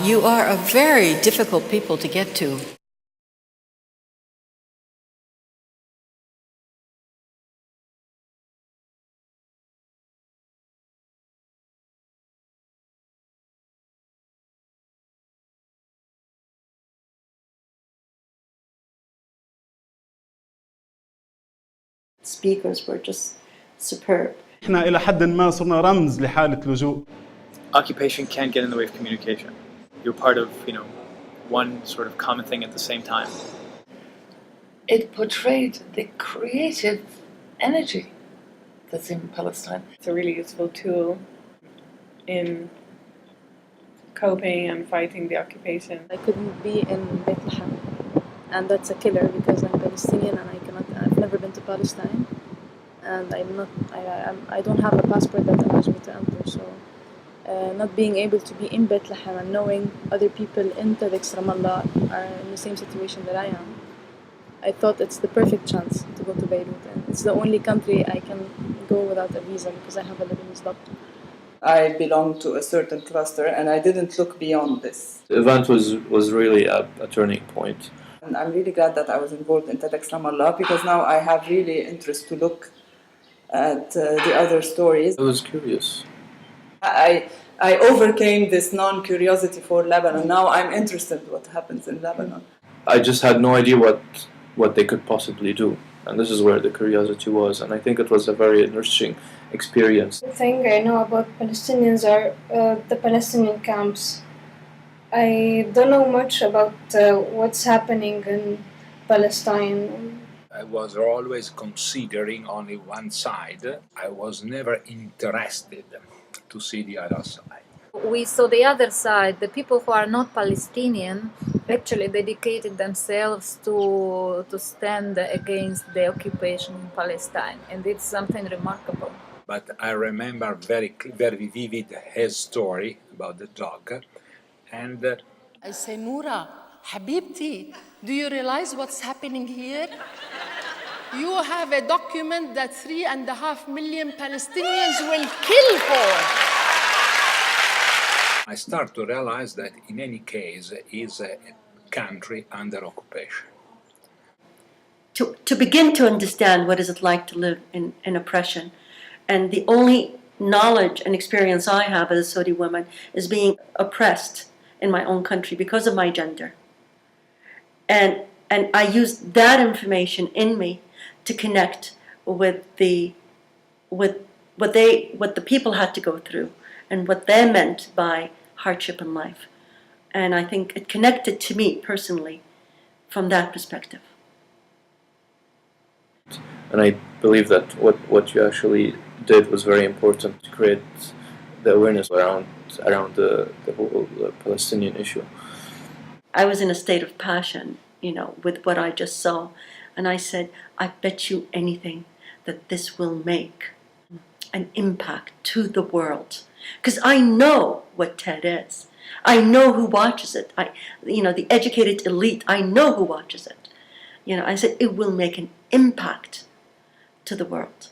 You are a very difficult people to get to. Speakers were just superb. إحنا إلى حد ما صرنا رمز لحالة لجوء. Occupation can't get in the way of communication. You're part of, one sort of common thing at the same time. It portrayed the creative energy that's in Palestine. It's a really useful tool in coping and fighting the occupation. I couldn't be in Bethlehem, and that's a killer because I'm Palestinian and I've never been to Palestine, and I don't have a passport that allows me to enter. So not being able to be in Bethlehem and knowing other people in TEDxRamallah are in the same situation that I am, I thought it's the perfect chance to go to Beirut, and it's the only country I can go without a visa because I have a Lebanese doctor. I belong to a certain cluster and I didn't look beyond this. The event was really a turning point. And I'm really glad that I was involved in TEDxRamallah because now I have really interest to look at the other stories. I was curious. I overcame this non-curiosity for Lebanon. Now I'm interested in what happens in Lebanon. I just had no idea what they could possibly do. And this is where the curiosity was. And I think it was a very enriching experience. The thing I know about Palestinians are the Palestinian camps. I don't know much about what's happening in Palestine. I was always considering only one side. I was never interested to see the other side. We saw the other side. The people who are not Palestinian actually dedicated themselves to stand against the occupation in Palestine, and it's something remarkable. But I remember very vivid his story about the dog, and I say, Noura, Habibti, do you realize what's happening here? You have a document that 3.5 million Palestinians will kill for. I start to realize that in any case is a country under occupation. To begin to understand what is it like to live in oppression, and the only knowledge and experience I have as a Saudi woman is being oppressed in my own country because of my gender. And I use that information in me to connect with what the people had to go through and what they meant by hardship in life. And I think it connected to me personally from that perspective. And I believe that what you actually did was very important to create the awareness around the whole Palestinian issue. I was in a state of passion, with what I just saw. And I said, I bet you anything that this will make an impact to the world. Because I know what TED is. I know who watches it. The educated elite, I know who watches it. I said, it will make an impact to the world.